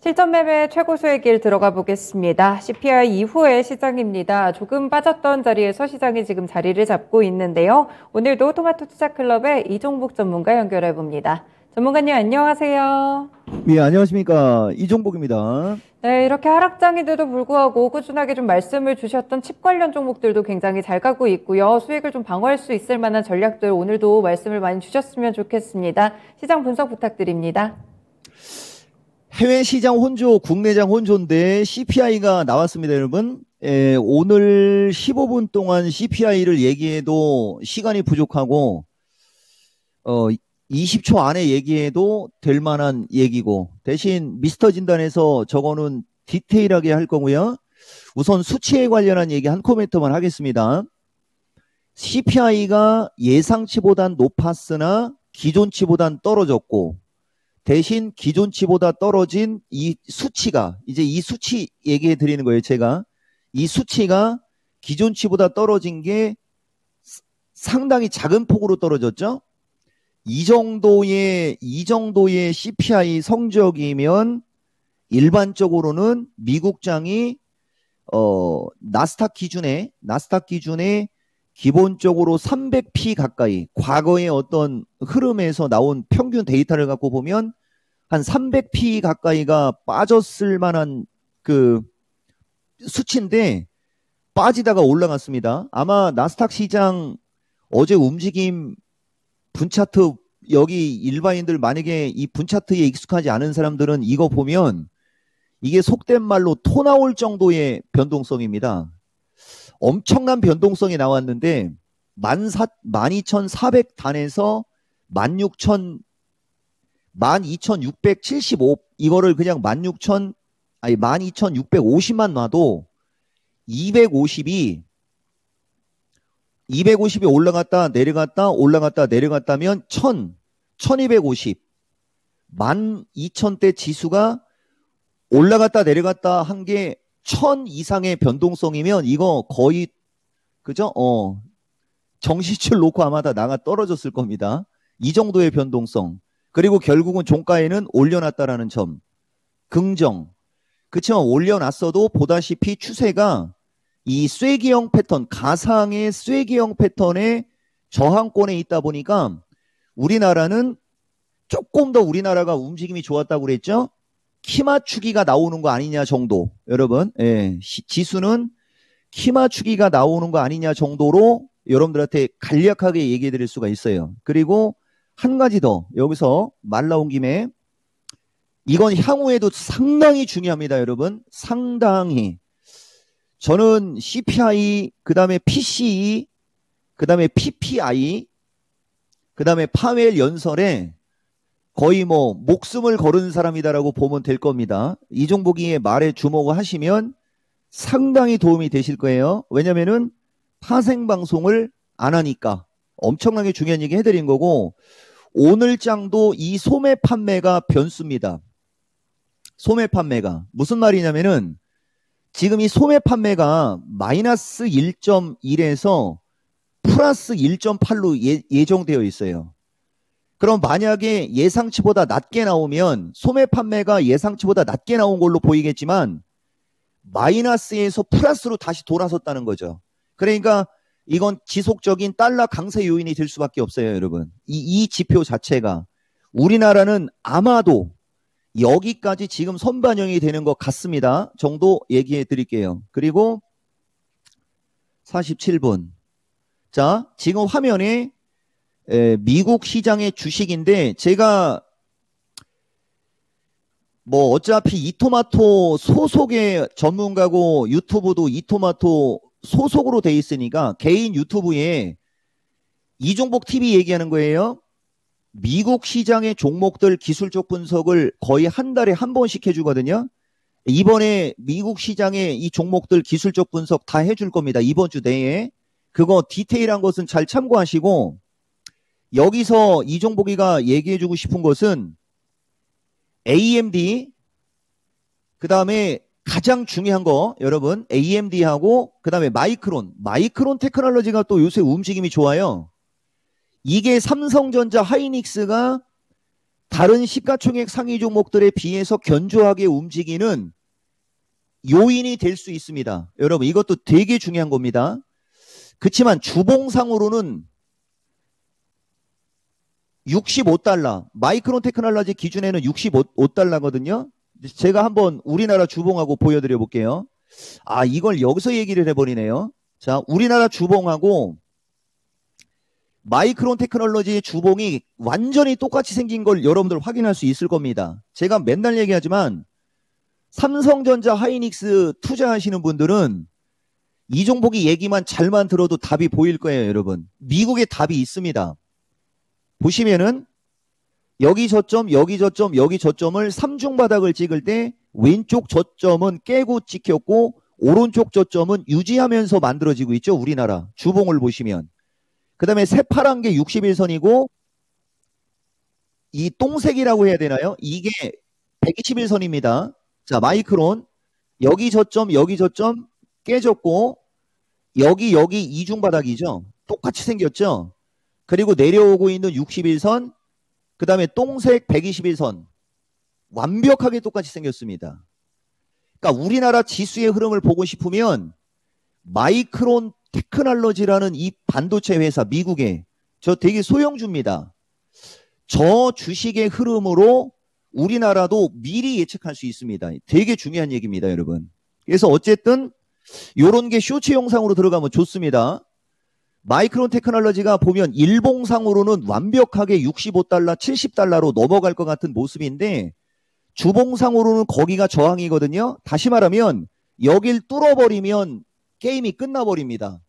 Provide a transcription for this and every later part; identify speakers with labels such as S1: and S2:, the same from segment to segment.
S1: 실전 매매 최고수의 길 들어가 보겠습니다. CPI 이후의 시장입니다. 조금 빠졌던 자리에서 시장이 지금 자리를 잡고 있는데요. 오늘도 토마토 투자클럽의 이종복 전문가 연결해 봅니다. 전문가님 안녕하세요.
S2: 예, 안녕하십니까. 이종복입니다.
S1: 네, 이렇게 하락장인데도 불구하고 꾸준하게 좀 말씀을 주셨던 칩 관련 종목들도 굉장히 잘 가고 있고요. 수익을 좀 방어할 수 있을 만한 전략들 오늘도 말씀을 많이 주셨으면 좋겠습니다. 시장 분석 부탁드립니다.
S2: 해외 시장 혼조, 국내장 혼조인데 CPI가 나왔습니다, 여러분. 오늘 15분 동안 CPI를 얘기해도 시간이 부족하고, 20초 안에 얘기해도 될 만한 얘기고, 대신 미스터 진단에서 저거는 디테일하게 할 거고요. 우선 수치에 관련한 얘기 한 코멘트만 하겠습니다. CPI가 예상치보단 높았으나 기존치보단 떨어졌고, 대신 기존치보다 떨어진 이 수치가, 이제 이 수치 얘기해 드리는 거예요, 제가. 이 수치가 기존치보다 떨어진 게 상당히 작은 폭으로 떨어졌죠? 이 정도의 CPI 성적이면 일반적으로는 미국장이, 나스닥 기준에 기본적으로 300p 가까이, 과거의 어떤 흐름에서 나온 평균 데이터를 갖고 보면 한 300p 가까이가 빠졌을 만한 그 수치인데 빠지다가 올라갔습니다. 아마 나스닥 시장 어제 움직임 분차트, 여기 일반인들 만약에 이 분차트에 익숙하지 않은 사람들은 이거 보면 이게 속된 말로 토 나올 정도의 변동성입니다. 엄청난 변동성이 나왔는데 12,400단에서 12,675 이거를 그냥 12,650만 놔도 250이 올라갔다 내려갔다 올라갔다 내려갔다면 1250 12,000대 지수가 올라갔다 내려갔다 한 게 1000 이상의 변동성이면 이거 거의 그죠? 정시줄 놓고 아마 다 나가 떨어졌을 겁니다. 이 정도의 변동성. 그리고 결국은 종가에는 올려놨다라는 점. 긍정. 그렇지만 올려놨어도 보다시피 추세가 이 쐐기형 패턴, 가상의 쐐기형 패턴의 저항권에 있다 보니까 우리나라는 조금 더 우리나라가 움직임이 좋았다고 그랬죠? 키 맞추기가 나오는 거 아니냐 정도. 여러분, 지수는 키 맞추기가 나오는 거 아니냐 정도로 여러분들한테 간략하게 얘기해 드릴 수가 있어요. 그리고 한 가지 더, 여기서 말 나온 김에 이건 향후에도 상당히 중요합니다, 여러분. 상당히. 저는 CPI, 그 다음에 PCE, 그 다음에 PPI, 그 다음에 파웰 연설에 거의 뭐 목숨을 거는 사람이다라고 보면 될 겁니다. 이종복이의 말에 주목을 하시면 상당히 도움이 되실 거예요. 왜냐면은 파생방송을 안 하니까 엄청나게 중요한 얘기 해드린 거고, 오늘 장도 이 소매 판매가 변수입니다. 소매 판매가. 무슨 말이냐면은 지금 이 소매 판매가 마이너스 1.1에서 플러스 1.8로 예정되어 있어요. 그럼 만약에 예상치보다 낮게 나오면 소매 판매가 예상치보다 낮게 나온 걸로 보이겠지만 마이너스에서 플러스로 다시 돌아섰다는 거죠. 그러니까 이건 지속적인 달러 강세 요인이 될 수밖에 없어요, 여러분. 이 지표 자체가. 우리나라는 아마도 여기까지 지금 선반영이 되는 것 같습니다. 정도 얘기해 드릴게요. 그리고 47분. 자, 지금 화면에 미국 시장의 주식인데 제가 뭐 어차피 이토마토 소속의 전문가고 유튜브도 이토마토 소속으로 돼 있으니까 개인 유튜브에 이종복 TV 얘기하는 거예요. 미국 시장의 종목들 기술적 분석을 거의 한 달에 한 번씩 해주거든요. 이번에 미국 시장의 이 종목들 기술적 분석 다 해줄 겁니다. 이번 주 내에. 그거 디테일한 것은 잘 참고하시고, 여기서 이종복이가 얘기해주고 싶은 것은 AMD, 그 다음에 가장 중요한 거 여러분, AMD하고 그 다음에 마이크론 테크놀로지가 또 요새 움직임이 좋아요. 이게 삼성전자 하이닉스가 다른 시가총액 상위 종목들에 비해서 견조하게 움직이는 요인이 될 수 있습니다. 여러분 이것도 되게 중요한 겁니다. 그렇지만 주봉상으로는 65달러, 마이크론 테크놀로지 기준에는 65달러거든요. 제가 한번 우리나라 주봉하고 보여드려 볼게요. 아, 이걸 여기서 얘기를 해버리네요. 자, 우리나라 주봉하고 마이크론 테크놀로지의 주봉이 완전히 똑같이 생긴 걸 여러분들 확인할 수 있을 겁니다. 제가 맨날 얘기하지만 삼성전자, 하이닉스 투자하시는 분들은 이 종목이 얘기만 잘만 들어도 답이 보일 거예요, 여러분. 미국에 답이 있습니다. 보시면은 여기 저점, 여기 저점, 여기 저점을 삼중바닥을 찍을 때 왼쪽 저점은 깨고 찍혔고 오른쪽 저점은 유지하면서 만들어지고 있죠. 우리나라 주봉을 보시면. 그 다음에 새파란 게 61선이고 이 똥색이라고 해야 되나요? 이게 121선입니다. 자, 마이크론 여기 저점, 여기 저점 깨졌고 여기 이중바닥이죠. 똑같이 생겼죠. 그리고 내려오고 있는 61선, 그 다음에 똥색 121선. 완벽하게 똑같이 생겼습니다. 그러니까 우리나라 지수의 흐름을 보고 싶으면 마이크론 테크놀로지라는 이 반도체 회사, 미국의 저 되게 소형주입니다. 저 주식의 흐름으로 우리나라도 미리 예측할 수 있습니다. 되게 중요한 얘기입니다, 여러분. 그래서 어쨌든 요런 게 쇼츠 영상으로 들어가면 좋습니다. 마이크론 테크놀로지가 보면 일봉상으로는 완벽하게 65달러, 70달러로 넘어갈 것 같은 모습인데 주봉상으로는 거기가 저항이거든요. 다시 말하면 여길 뚫어버리면 게임이 끝나버립니다.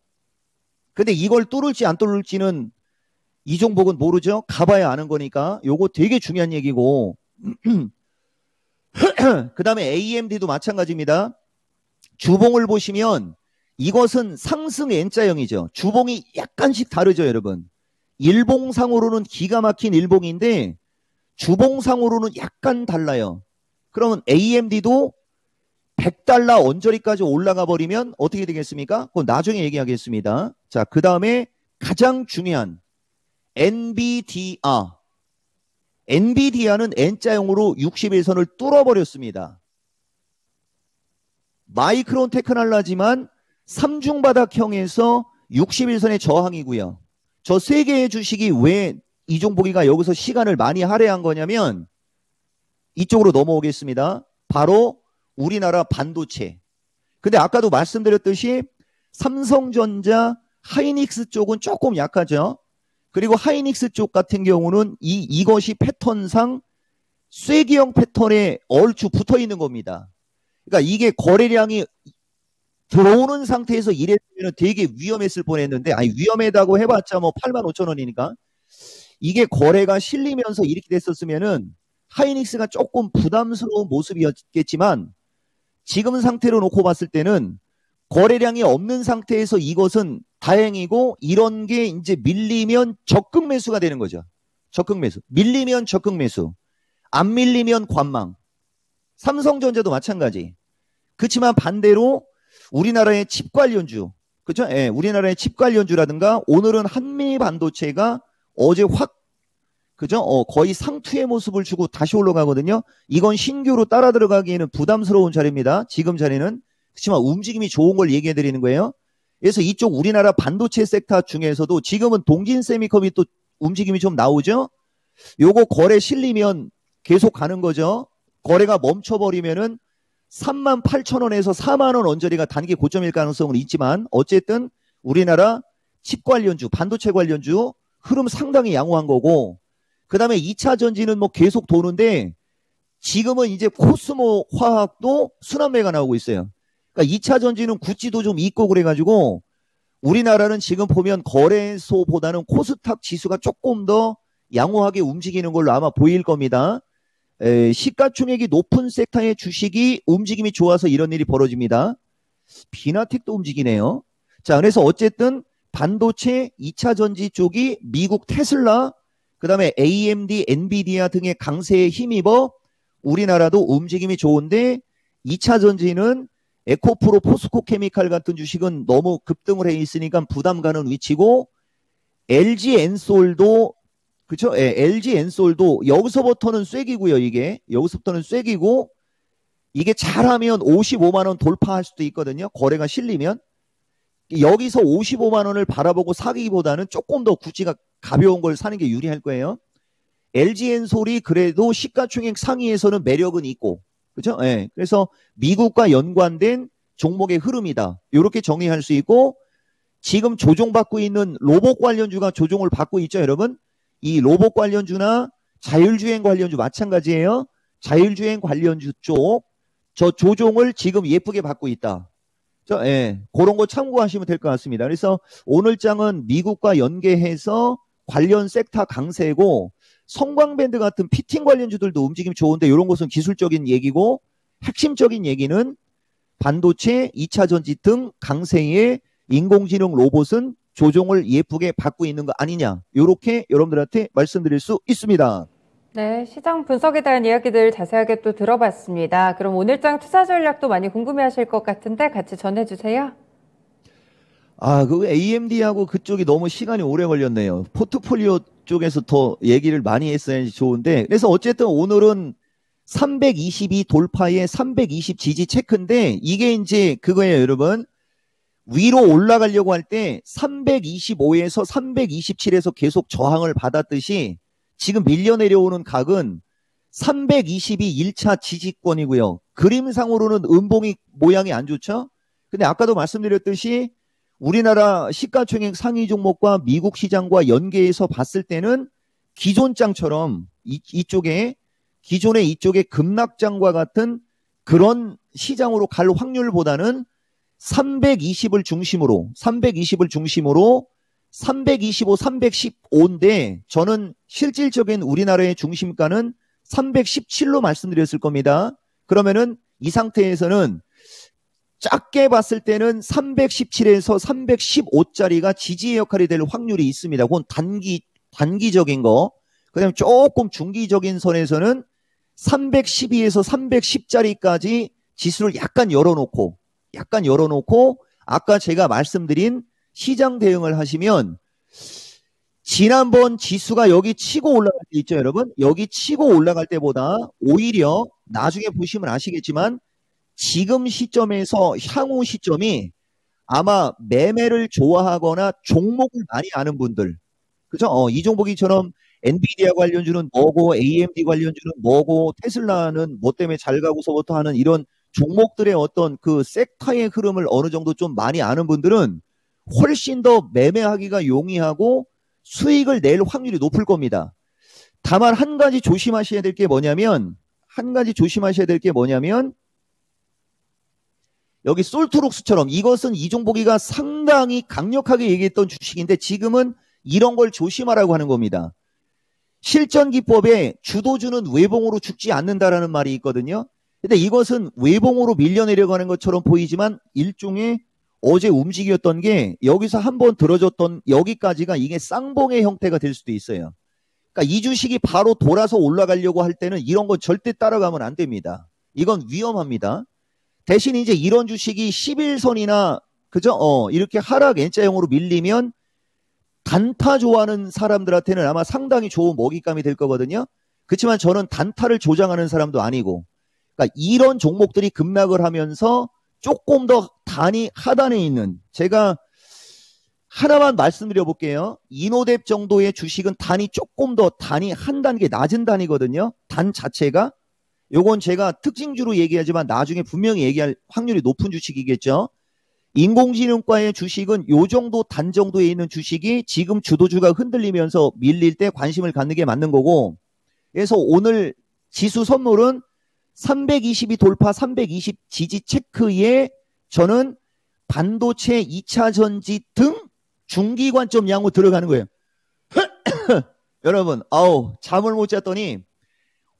S2: 근데 이걸 뚫을지 안 뚫을지는 이 종목은 모르죠. 가봐야 아는 거니까 요거 되게 중요한 얘기고 그 다음에 AMD도 마찬가지입니다. 주봉을 보시면 이것은 상승 N자형이죠. 주봉이 약간씩 다르죠, 여러분. 일봉상으로는 기가 막힌 일봉인데 주봉상으로는 약간 달라요. 그러면 AMD도 100달러 언저리까지 올라가 버리면 어떻게 되겠습니까? 그건 나중에 얘기하겠습니다. 자, 그 다음에 가장 중요한 엔비디아. 엔비디아는 N자형으로 61선을 뚫어버렸습니다. 마이크론 테크놀로지만 삼중바닥형에서 61선의 저항이고요. 저 세 개의 주식이 왜 이종복이가 여기서 시간을 많이 할애한 거냐면 이쪽으로 넘어오겠습니다. 바로 우리나라 반도체. 근데 아까도 말씀드렸듯이 삼성전자, 하이닉스 쪽은 조금 약하죠. 그리고 하이닉스 쪽 같은 경우는 이것이 패턴상 쐐기형 패턴에 얼추 붙어 있는 겁니다. 그러니까 이게 거래량이 들어오는 상태에서 이랬으면 되게 위험했을 뻔했는데, 아니 위험하다고 해봤자 뭐 85,000원이니까 이게 거래가 실리면서 이렇게 됐었으면은 하이닉스가 조금 부담스러운 모습이었겠지만 지금 상태로 놓고 봤을 때는 거래량이 없는 상태에서 이것은 다행이고, 이런 게 이제 밀리면 적극 매수가 되는 거죠. 적극 매수. 밀리면 적극 매수. 안 밀리면 관망. 삼성전자도 마찬가지. 그렇지만 반대로 우리나라의 칩 관련주, 그렇죠? 예, 우리나라의 칩 관련주라든가 오늘은 한미 반도체가 어제 확, 그죠? 거의 상투의 모습을 주고 다시 올라가거든요. 이건 신규로 따라 들어가기에는 부담스러운 자리입니다. 지금 자리는. 그렇지만 움직임이 좋은 걸 얘기해 드리는 거예요. 그래서 이쪽 우리나라 반도체 섹터 중에서도 지금은 동진세미컴이 또 움직임이 좀 나오죠. 요거 거래 실리면 계속 가는 거죠. 거래가 멈춰버리면은 38,000원에서 4만원 언저리가 단기 고점일 가능성은 있지만 어쨌든 우리나라 칩 관련주, 반도체 관련주 흐름 상당히 양호한 거고, 그 다음에 2차 전지는 뭐 계속 도는데 지금은 이제 코스모 화학도 순환매가 나오고 있어요. 그러니까 2차 전지는 구찌도 좀 있고 그래가지고 우리나라는 지금 보면 거래소보다는 코스닥 지수가 조금 더 양호하게 움직이는 걸로 아마 보일 겁니다. 시가총액이 높은 섹터의 주식이 움직임이 좋아서 이런 일이 벌어집니다. 비나텍도 움직이네요. 자, 그래서 어쨌든 반도체 2차 전지 쪽이 미국 테슬라, 그 다음에 AMD, 엔비디아 등의 강세에 힘입어 우리나라도 움직임이 좋은데 2차 전지는 에코프로, 포스코 케미칼 같은 주식은 너무 급등을 해 있으니까 부담 가는 위치고, LG 엔솔도 그쵸? 예, LG 엔솔도 여기서부터는 쐐기고요, 이게. 여기서부터는 쐐기고, 이게 잘하면 55만 원 돌파할 수도 있거든요. 거래가 실리면. 여기서 55만 원을 바라보고 사기보다는 조금 더 구찌가 가벼운 걸 사는 게 유리할 거예요. LG 엔솔이 그래도 시가총액 상위에서는 매력은 있고, 그죠? 예. 그래서 미국과 연관된 종목의 흐름이다. 이렇게 정리할 수 있고, 지금 조종받고 있는 로봇 관련주가 조종을 받고 있죠, 여러분? 이 로봇 관련주나 자율주행 관련주 마찬가지예요. 자율주행 관련주 쪽, 저 조종을 지금 예쁘게 받고 있다. 예, 그런 거 참고하시면 될 것 같습니다. 그래서 오늘 장은 미국과 연계해서 관련 섹터 강세고, 성광밴드 같은 피팅 관련주들도 움직임 좋은데 이런 것은 기술적인 얘기고, 핵심적인 얘기는 반도체, 2차 전지 등 강세의 인공지능 로봇은 조종을 예쁘게 받고 있는 거 아니냐, 이렇게 여러분들한테 말씀드릴 수 있습니다.
S1: 네, 시장 분석에 대한 이야기들 자세하게 또 들어봤습니다. 그럼 오늘장 투자 전략도 많이 궁금해하실 것 같은데 같이 전해주세요.
S2: 그 AMD하고 그쪽이 너무 시간이 오래 걸렸네요. 포트폴리오 쪽에서 더 얘기를 많이 했어야지 좋은데, 그래서 어쨌든 오늘은 322 돌파에 320 지지 체크인데, 이게 이제 그거예요, 여러분. 위로 올라가려고 할 때 325에서 327에서 계속 저항을 받았듯이 지금 밀려 내려오는 각은 322 1차 지지권이고요. 그림상으로는 음봉이 모양이 안 좋죠? 근데 아까도 말씀드렸듯이 우리나라 시가총액 상위 종목과 미국 시장과 연계해서 봤을 때는 기존장처럼 이쪽에 기존의 이쪽에 급락장과 같은 그런 시장으로 갈 확률보다는 320을 중심으로 325, 315인데 저는 실질적인 우리나라의 중심가는 317로 말씀드렸을 겁니다. 그러면은 이 상태에서는 작게 봤을 때는 317에서 315짜리가 지지의 역할이 될 확률이 있습니다. 그건 단기적인 거. 그다음에 조금 중기적인 선에서는 312에서 310짜리까지 지수를 약간 열어놓고 아까 제가 말씀드린 시장 대응을 하시면, 지난번 지수가 여기 치고 올라갈 때 있죠, 여러분? 여기 치고 올라갈 때보다 오히려 나중에 보시면 아시겠지만 지금 시점에서 향후 시점이 아마 매매를 좋아하거나 종목을 많이 아는 분들, 그죠? 이종복이처럼 엔비디아 관련주는 뭐고, AMD 관련주는 뭐고, 테슬라는 뭐 때문에 잘 가고서부터 하는 이런 종목들의 어떤 그 섹터의 흐름을 어느 정도 좀 많이 아는 분들은 훨씬 더 매매하기가 용이하고 수익을 낼 확률이 높을 겁니다. 다만 한 가지 조심하셔야 될 게 뭐냐면, 여기 솔트록스처럼 이것은 이종복이가 상당히 강력하게 얘기했던 주식인데 지금은 이런 걸 조심하라고 하는 겁니다. 실전기법에 주도주는 외봉으로 죽지 않는다라는 말이 있거든요. 근데 이것은 외봉으로 밀려내려가는 것처럼 보이지만 일종의 어제 움직였던 게 여기서 한번 들어줬던 여기까지가 이게 쌍봉의 형태가 될 수도 있어요. 그러니까 이 주식이 바로 돌아서 올라가려고 할 때는 이런 건 절대 따라가면 안 됩니다. 이건 위험합니다. 대신 이제 이런 주식이 11선이나 그죠? 이렇게 하락 N자형으로 밀리면 단타 좋아하는 사람들한테는 아마 상당히 좋은 먹잇감이 될 거거든요. 그렇지만 저는 단타를 조장하는 사람도 아니고, 그러니까 이런 종목들이 급락을 하면서 조금 더 단이 하단에 있는, 제가 하나만 말씀드려 볼게요. 이노뎁 정도의 주식은 단이 한 단계 낮은 단이거든요. 단 자체가. 요건 제가 특징주로 얘기하지만 나중에 분명히 얘기할 확률이 높은 주식이겠죠. 인공지능과의 주식은 요 정도 단 정도에 있는 주식이 지금 주도주가 흔들리면서 밀릴 때 관심을 갖는 게 맞는 거고, 그래서 오늘 지수 선물은 322 돌파 320 지지 체크에 저는 반도체 2차 전지 등 중기 관점 양호 들어가는 거예요. 여러분, 잠을 못 잤더니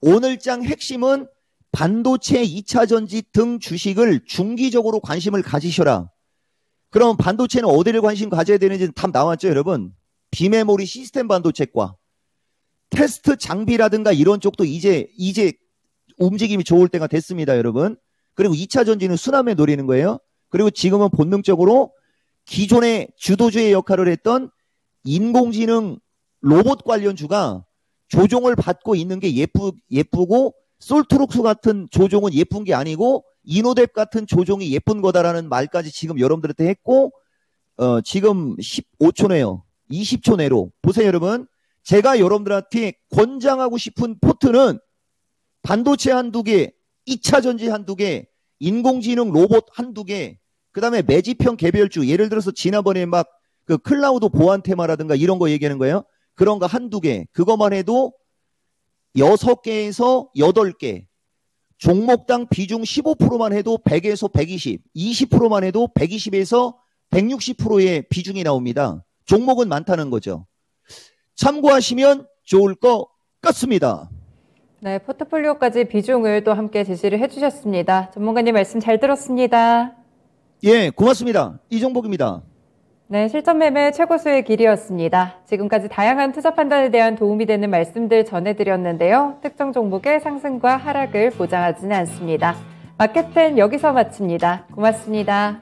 S2: 오늘 장 핵심은 반도체 2차 전지 등 주식을 중기적으로 관심을 가지셔라. 그럼 반도체는 어디를 관심 가져야 되는지 답 나왔죠, 여러분? 비메모리 시스템 반도체과 테스트 장비라든가 이런 쪽도 이제 움직임이 좋을 때가 됐습니다, 여러분. 그리고 2차 전지는 순환매 노리는 거예요. 그리고 지금은 본능적으로 기존의 주도주의 역할을 했던 인공지능 로봇 관련주가 조종을 받고 있는 게 예쁘고 솔트룩스 같은 조종은 예쁜 게 아니고 이노뎁 같은 조종이 예쁜 거다라는 말까지 지금 여러분들한테 했고 지금 15초 내요. 20초 내로. 보세요, 여러분. 제가 여러분들한테 권장하고 싶은 포트는 반도체 한두 개, 2차 전지 한두 개, 인공지능 로봇 한두 개, 그 다음에 매집형 개별주, 예를 들어서 지난번에 막 그 클라우드 보안 테마라든가 이런 거 얘기하는 거예요. 그런 거 한두 개. 그것만 해도 6개에서 8개. 종목당 비중 15%만 해도 100에서 120, 20%만 해도 120에서 160%의 비중이 나옵니다. 종목은 많다는 거죠. 참고하시면 좋을 것 같습니다.
S1: 네, 포트폴리오까지 비중을 또 함께 제시를 해주셨습니다. 전문가님 말씀 잘 들었습니다.
S2: 예, 고맙습니다. 이종복입니다.
S1: 네, 실전 매매 최고 수의 길이었습니다. 지금까지 다양한 투자 판단에 대한 도움이 되는 말씀들 전해드렸는데요. 특정 종목의 상승과 하락을 보장하지는 않습니다. 마켓텐 여기서 마칩니다. 고맙습니다.